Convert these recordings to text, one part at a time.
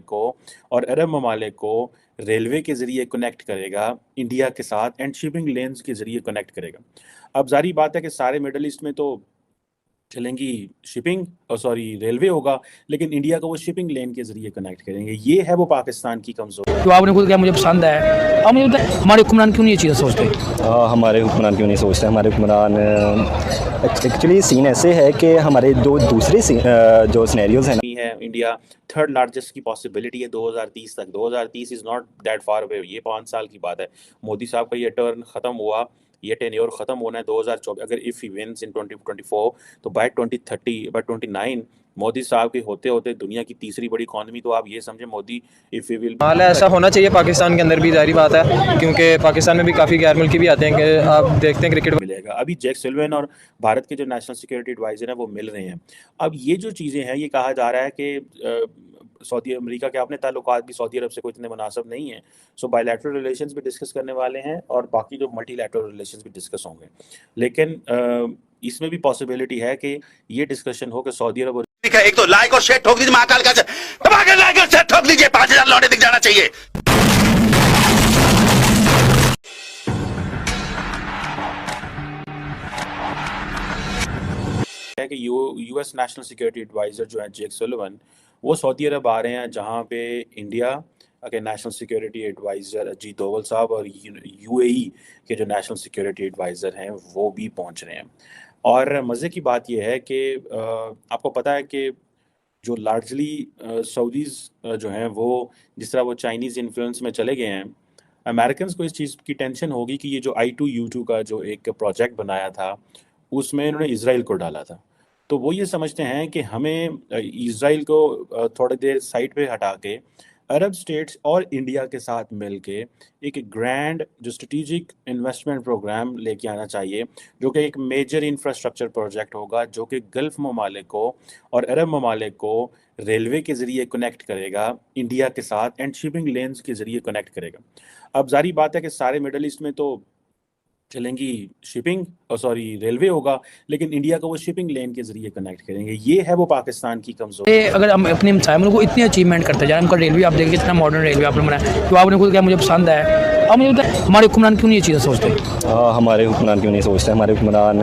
को और अरब ममालिक को रेलवे के ज़रिए कनेक्ट करेगा इंडिया के साथ एंड शिपिंग लेन्स के ज़रिए कनेक्ट करेगा। अब ज़ाहिर बात है कि सारे मिडल ईस्ट में तो चलेंगी शिपिंग सॉरी रेलवे होगा, लेकिन इंडिया को वो शिपिंग लेन के ज़रिए कनेक्ट करेंगे। ये है वो पाकिस्तान की कमज़ोरी। तो आपने खुद क्या मुझे पसंद है, अब मुझे बताएं हमारे हुक्मरान क्यों नहीं ये चीज़ें सोचते? हमारे हुक्मरान क्यों नहीं सोचते? हमारे हुक्मरान एक्चुअली सीन ऐसे है कि हमारे दो दूसरे जो सिनेरियोज़ हैं है इंडिया थर्ड लार्जेस्ट की पॉसिबिलिटी है 2030 तक। 2030 is not that far away, ये 5 साल की बात है। मोदी साहब का ये टर्न ख़त्म हुआ, ये टेन्योर ख़त्म होना है 2024। अगर इफ़ ही विंस इन 2024 तो बाय 2030 बाय 29 मोदी साहब के होते होते दुनिया की तीसरी बड़ी इकॉनमी, तो आप ये समझें मोदी इफ़ ही विल हाल है ऐसा होना चाहिए पाकिस्तान के अंदर भी, जाहिर बात है, क्योंकि पाकिस्तान में भी काफ़ी गैर मुल्की भी आते हैं कि आप देखते हैं क्रिकेट मिलेगा। अभी जैक सुलिवन और भारत के जो नेशनल सिक्योरिटी एडवाइज़र हैं वो मिल रहे हैं। अब ये जो चीज़ें हैं, ये कहा जा रहा है कि सऊदी अमेरिका के अपने ताल्लुकात भी सऊदी अरब से कोई इतने मुनासिब नहीं है, सो बायलैटरल रिलेशंस भी डिस्कस करने वाले हैं और बाकी जो मल्टीलैटरल रिलेशंस भी डिस्कस होंगे। लेकिन इसमें भी पॉसिबिलिटी है कि ये डिस्कशन हो कि सऊदी अरब एक तो लाइक और शेयर ठोक दीजिए, महाकाल का लाइक और शेयर ठोक दीजिए, 5000 लौटे दिख जाना चाहिए। है कि यूएस नेशनल सिक्योरिटी एडवाइज़र जो है जैक सुलिवन, वो सऊदी अरब आ रहे हैं, जहां पे इंडिया के national security adviser Ajit Doval साहब और यूएई के जो नेशनल सिक्योरिटी एडवाइज़र हैं वो भी पहुंच रहे हैं। और मज़े की बात यह है कि आपको पता है कि जो लार्जली सऊदीज़ जो हैं वो जिस तरह वो चाइनीज़ इन्फ्लुएंस में चले गए हैं, अमेरिकन को इस चीज़ की टेंशन होगी कि ये जो I2U2 का जो एक प्रोजेक्ट बनाया था उसमें इन्होंने इसराइल को डाला था। तो वो ये समझते हैं कि हमें इसराइल को थोड़ी देर साइड पे हटा के अरब स्टेट्स और इंडिया के साथ मिलके एक ग्रैंड जो स्ट्रेटेजिक इन्वेस्टमेंट प्रोग्राम लेके आना चाहिए, जो कि एक मेजर इंफ्रास्ट्रक्चर प्रोजेक्ट होगा, जो कि गल्फ़ ममालिक को और अरब ममालिक को रेलवे के ज़रिए कनेक्ट करेगा इंडिया के साथ एंड शिपिंग लेन्स के ज़रिए कनेक्ट करेगा। अब ज़ाहिर बात है कि सारे मिडल ईस्ट में तो चलेंगी शिपिंग सॉरी रेलवे होगा, लेकिन इंडिया को वो शिपिंग लेन के ज़रिए कनेक्ट करेंगे। ये है वो पाकिस्तान की कमज़ोरी। अगर हम अपने मुल्क को इतनी अचीवमेंट करते जाए, उनका रेलवे आप देखिए कितना मॉडर्न रेलवे आपने बनाया, तो आपने खुद क्या मुझे पसंद है, अब मुझे बताएं हमारे हुक्मरान क्यों नहीं ये चीज़ें सोचते? हमारे हुक्मरान क्यों नहीं सोचते? हमारे हुक्मरान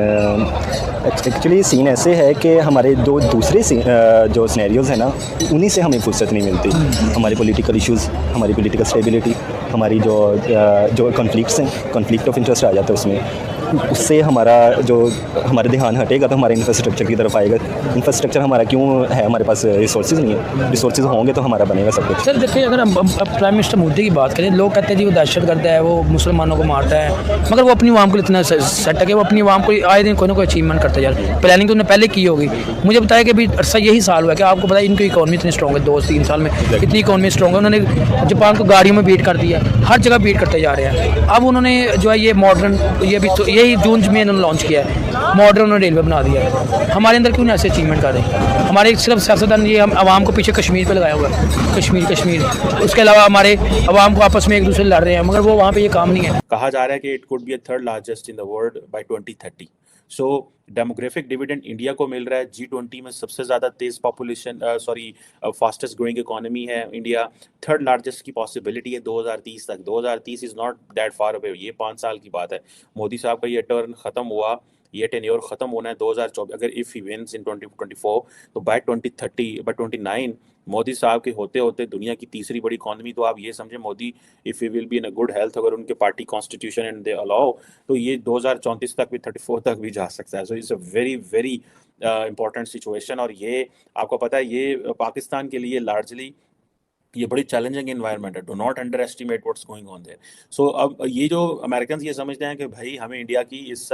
एक्चुअली सीन ऐसे है कि हमारे दो दूसरे जो सिनेरियोज़ हैं ना, उन्हीं से हमें फुर्सत नहीं मिलती। हमारे पॉलिटिकल इश्यूज़, हमारी पॉलिटिकल स्टेबिलिटी, हमारी जो कॉन्फ्लिक्ट्स हैं, कॉन्फ्लिक्ट ऑफ इंटरेस्ट आ जाता है उसमें, उससे हमारा ध्यान हटेगा तो हमारे इंफ्रास्ट्रक्चर की तरफ आएगा। इंफ्रास्ट्रक्चर हमारा क्यों है? हमारे पास रिसोर्सेज नहीं है, रिसोर्सेज होंगे तो हमारा बनेगा सब कुछ। सर देखिए, अगर हम प्राइम मिनिस्टर मोदी की बात करें, लोग कहते हैं जी वो दहशतगर्द है, वो मुसलमानों को मारता है, मगर वो अपनी आवाम को इतना सेट है कि वो अपनी आवाम को आए दिन कोई ना कोई अचीवमेंट करते जा रहे हैं। प्लानिंग तो उन्होंने पहले की होगी। मुझे बताया कि अभी अरसा यही साल हुआ है कि आपको पता है इनकी इकॉनमी इतनी स्ट्रॉग है, 2-3 साल में इतनी इकॉनमी स्ट्रॉग है, उन्होंने जापान को गाड़ियों में बीट कर दिया, हर जगह बीट करते जा रहे हैं। अब उन्होंने जो है ये मॉडर्न, ये भी तो यही जून में उन्होंने लॉन्च किया है, मॉडर्न उन्होंने रेलवे बना दिया है। हमारे अंदर क्यों नहीं ऐसे अचीवमेंट कर रहे हैं? हमारे सिर्फ सियासतदान ये हम आवाम को पीछे कश्मीर पे लगाया हुआ है, कश्मीर। उसके अलावा हमारे आवाम को आपस में एक दूसरे लड़ रहे हैं, मगर वो वहाँ पे ये काम नहीं है। कहा जा रहा है कि it could be third largest in the world by 2030। So demographic dividend India को मिल रहा है। G20 में सबसे ज़्यादा तेज़ पॉपुलेशन फास्टेस्ट ग्रोइंग इकोनॉमी है इंडिया। थर्ड लार्जेस्ट की पॉसिबिलिटी है 2030 तक। 2030 is not that far away, ये 5 साल की बात है। मोदी साहब का ये टर्न ख़त्म हुआ, ये टेन्योर ख़त्म होना है 2024। अगर इफ़ ही विंस इन 2024 तो बाय 2030 बाय 29 मोदी साहब के होते होते दुनिया की तीसरी बड़ी इकॉनमी, तो आप ये समझे Modi if he will be in a good health, अगर उनके party constitution and they allow, तो ये 2034 तक भी 34 तक भी जा सकता है। So it's a very very important situation. और ये आपको पता है ये पाकिस्तान के लिए लार्जली ये बड़ी चैलेंजिंग एनवायरनमेंट है। Do not underestimate what's going on there. So अब ये जो अमेरिकन ये समझते हैं कि भाई हमें इंडिया की इस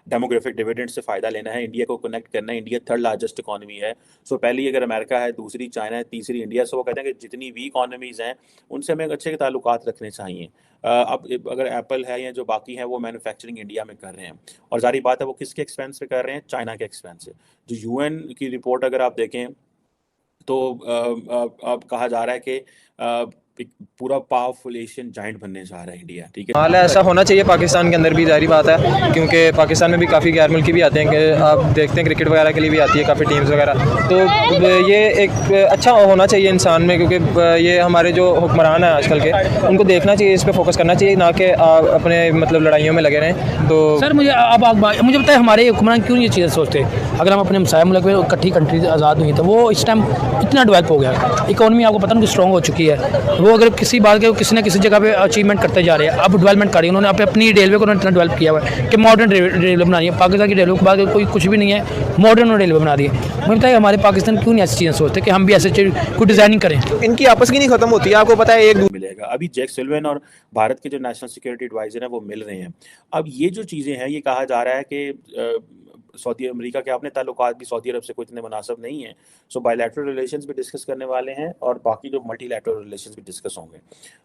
डेमोग्राफिक डिविडेंड से फ़ायदा लेना है, इंडिया को कनेक्ट करना है। इंडिया थर्ड लार्जेस्ट इकॉनमी है। सो पहली अगर अमेरिका है, दूसरी चाइना है, तीसरी इंडिया। सो वो कहते हैं कि जितनी भी इकॉनमीज़ हैं उनसे हमें अच्छे ताल्लुकात रखने चाहिए। अब अगर एप्पल है या जो बाकी हैं वो मैन्युफैक्चरिंग इंडिया में कर रहे हैं, और ज़ाहिर बात है वो किसके एक्सपेंस पे कर रहे हैं? चाइना के एक्सपेंस से। जो यूएन की रिपोर्ट अगर आप देखें तो अब कहा जा रहा है कि एक पूरा पावरफुल एशियन जाइंट बनने जा रहा है इंडिया, ठीक है। हाल ऐसा होना चाहिए पाकिस्तान के अंदर भी, जारी बात है, क्योंकि पाकिस्तान में भी काफ़ी गैर मुल्की भी आते हैं कि आप देखते हैं क्रिकेट वगैरह के लिए भी आती है काफ़ी टीम्स वगैरह, तो ये एक अच्छा होना चाहिए इंसान में, क्योंकि ये हमारे जो हुक्मरान हैं आजकल के, उनको देखना चाहिए, इस पर फोकस करना चाहिए, ना कि अपने मतलब लड़ाइयों में लगे रहें। तो सर मुझे बताए हमारे हुक्मरान क्यों ये चीज़ें सोचते हैं। अगर हम अपने हमसाया मुल्क में इकट्ठी कंट्रीज आज़ाद हुई तो वो इस टाइम इतना डेवलप हो गया, इकोनॉमी आपको पता नहीं स्ट्रॉन्ग हो चुकी है, वो अगर किसी बात के किसी न किसी जगह पे अचीवमेंट करते जा रहे हैं, अब डेवलपमेंट कर रही है, उन्होंने अपनी रेलवे को इतना डेवलप किया हुआ है कि मॉडर्न रेलवे बनानी है। पाकिस्तान की रेलवे के बाद कोई कुछ भी नहीं है, मॉडर्न रेलवे बना दी है। मुझे बताइए हमारे पाकिस्तान क्यों नहीं ऐसी चीज़ें सोचते कि हम भी ऐसे कोई डिज़ाइनिंग करें। इनकी आपस की नहीं खत्म होती है, आपको पता है एक मिलेगा। अभी जैक सुलिवान और भारत के जो नेशनल सिक्योरिटी एडवाइजर हैं वो मिल रहे हैं। अब ये जो चीज़ें हैं, ये कहा जा रहा है कि सऊदी अमेरिका के अपने ताल्लुकात भी सऊदी अरब से कोई इतने मुनासिब नहीं है, सो बायलैटरल रिलेशंस भी डिस्कस करने वाले हैं और बाकी जो मल्टीलैटरल रिलेशंस भी डिस्कस होंगे।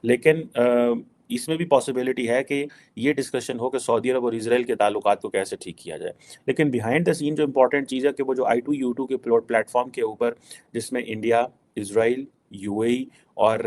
लेकिन इसमें भी पॉसिबिलिटी है कि ये डिस्कशन हो कि सऊदी अरब और इजराइल के ताल्लुकात को कैसे ठीक किया जाए। लेकिन बिहाइंड द सीन जो इंपॉर्टेंट चीज़ है कि वो जो I2U2 के प्लेटफॉर्म के ऊपर, जिसमें इंडिया, इजराइल, UAE और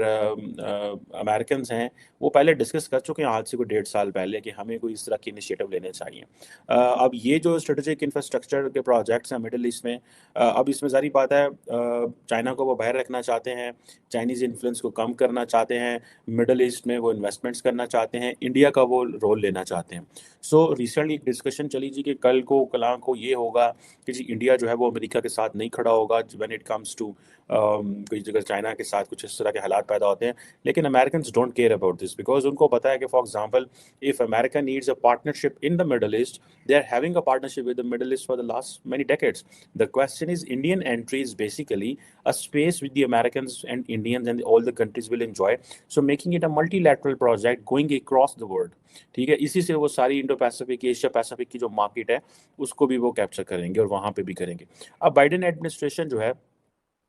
अमेरिकन्स हैं, वो पहले डिस्कस कर चुके हैं आज से कोई 1.5 साल पहले कि हमें कोई इस तरह की इनिशिएटिव लेने चाहिए। अब ये जो स्ट्रेटेजिक इंफ्रास्ट्रक्चर के प्रोजेक्ट्स हैं मिडिल ईस्ट में, अब इसमें सारी बात है, चाइना को वो बाहर रखना चाहते हैं, चाइनीज़ इन्फ्लुएंस को कम करना चाहते हैं, मिडिल ईस्ट में वो इन्वेस्टमेंट्स करना चाहते हैं, इंडिया का वो रोल लेना चाहते हैं। सो रिसेंटली एक डिस्कशन चली जी कि कल को ये होगा कि जी इंडिया जो है वो अमेरिका के साथ नहीं खड़ा होगा व्हेन इट कम्स टू कोई जगह चाइना के साथ कुछ इस तरह के हालात पैदा होते हैं। लेकिन Americans don't care about this because उनको पता है कि for example if America needs a partnership in the Middle East, they are having a partnership with the Middle East for the last many decades. The question is Indian entry is basically a space with the Americans and Indians and all the countries will enjoy, so making it a multilateral project going across the world, ठीक है। इसी से वो सारी Indo Pacific, Asia Pacific की जो market है उसको भी वो कैप्चर करेंगे और वहाँ पे भी करेंगे। अब बाइडेन एडमिनिस्ट्रेशन जो है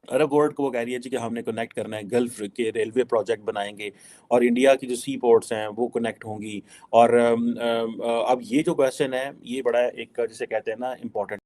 अरब वर्ल्ड को वो कह रही है जी कि हमने कनेक्ट करना है, गल्फ के रेलवे प्रोजेक्ट बनाएंगे और इंडिया की जो सी पोर्ट्स हैं वो कनेक्ट होंगी। और अब ये जो क्वेश्चन है ये बड़ा एक जिसे कहते हैं ना इम्पोर्टेंट